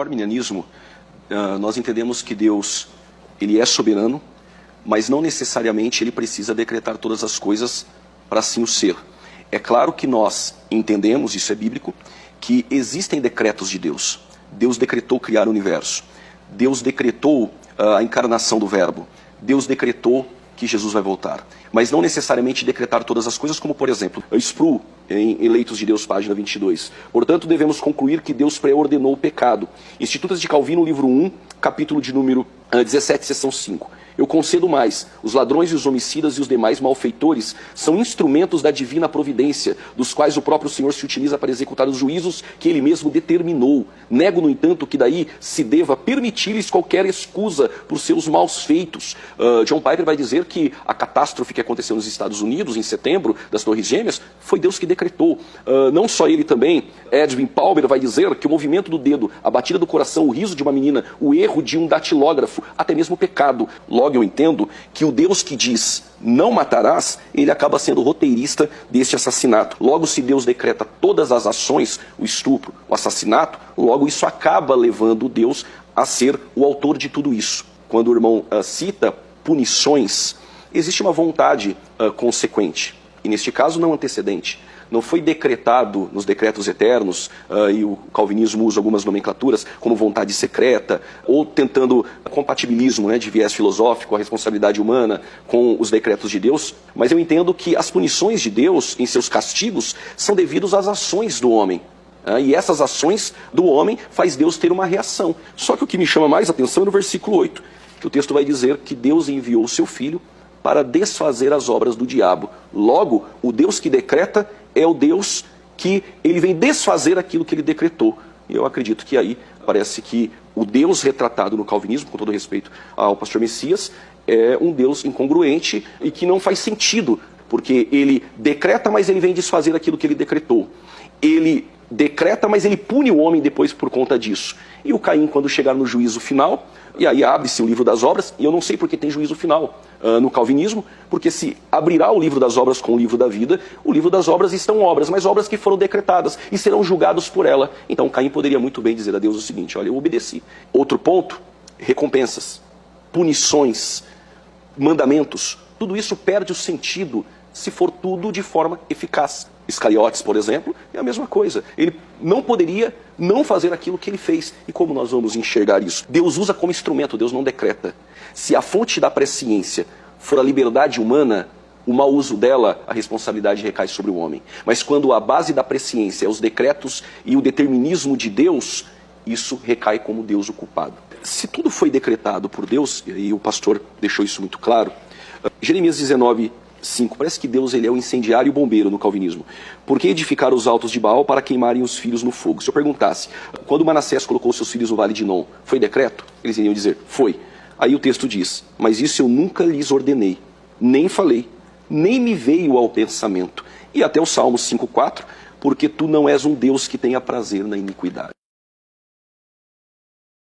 No arminianismo, nós entendemos que Deus ele é soberano, mas não necessariamente ele precisa decretar todas as coisas para assim o ser. É claro que nós entendemos, isso é bíblico, que existem decretos de Deus. Deus decretou criar o universo. Deus decretou a encarnação do Verbo. Deus decretou que Jesus vai voltar. Mas não necessariamente decretar todas as coisas, como por exemplo, Sproul, em Eleitos de Deus, página 22. Portanto, devemos concluir que Deus pré-ordenou o pecado. Institutas de Calvino, livro 1, capítulo de número 17, seção 5. Eu concedo mais, os ladrões e os homicidas e os demais malfeitores são instrumentos da divina providência, dos quais o próprio Senhor se utiliza para executar os juízos que ele mesmo determinou. Nego, no entanto, que daí se deva permitir-lhes qualquer excusa por seus maus feitos. John Piper vai dizer que a catástrofe que aconteceu nos Estados Unidos, em setembro, das Torres Gêmeas, foi Deus que decretou. Não só ele também, Edwin Palmer vai dizer que o movimento do dedo, a batida do coração, o riso de uma menina, o erro de um datilógrafo, até mesmo o pecado. Logo eu entendo que o Deus que diz não matarás, ele acaba sendo roteirista deste assassinato. Logo, se Deus decreta todas as ações, o estupro, o assassinato, logo isso acaba levando Deus a ser o autor de tudo isso. Quando o irmão cita punições, existe uma vontade consequente, e neste caso não antecedente. Não foi decretado nos decretos eternos, e o calvinismo usa algumas nomenclaturas, como vontade secreta, ou tentando compatibilismo, de viés filosófico, a responsabilidade humana com os decretos de Deus. Mas eu entendo que as punições de Deus, em seus castigos, são devidos às ações do homem. E essas ações do homem faz Deus ter uma reação. Só que o que me chama mais atenção é no versículo 8, que o texto vai dizer que Deus enviou o seu Filho para desfazer as obras do diabo. Logo, o Deus que decreta é o Deus que ele vem desfazer aquilo que ele decretou. E eu acredito que aí parece que o Deus retratado no calvinismo, com todo respeito ao pastor Messias, é um Deus incongruente e que não faz sentido, porque ele decreta, mas ele vem desfazer aquilo que ele decretou. Ele decreta, mas ele pune o homem depois por conta disso. E o Caim, quando chegar no juízo final, e aí abre-se o livro das obras, e eu não sei porque tem juízo final no calvinismo, porque se abrirá o livro das obras com o livro da vida, o livro das obras estão obras, mas obras que foram decretadas e serão julgados por ela. Então Caim poderia muito bem dizer a Deus o seguinte: olha, eu obedeci. Outro ponto, recompensas, punições, mandamentos, tudo isso perde o sentido se for tudo de forma eficaz. Iscariotes, por exemplo, é a mesma coisa. Ele não poderia não fazer aquilo que ele fez. E como nós vamos enxergar isso? Deus usa como instrumento, Deus não decreta. Se a fonte da presciência for a liberdade humana, o mau uso dela, a responsabilidade recai sobre o homem. Mas quando a base da presciência é os decretos e o determinismo de Deus, isso recai como Deus o culpado. Se tudo foi decretado por Deus, e o pastor deixou isso muito claro, Jeremias 19, 5. Parece que Deus ele é o incendiário e o bombeiro no calvinismo. Por que edificar os altos de Baal para queimarem os filhos no fogo? Se eu perguntasse, quando Manassés colocou seus filhos no vale de Inom, foi decreto? Eles iriam dizer, foi. Aí o texto diz, mas isso eu nunca lhes ordenei, nem falei, nem me veio ao pensamento. E até o Salmo 5,4, porque tu não és um Deus que tenha prazer na iniquidade.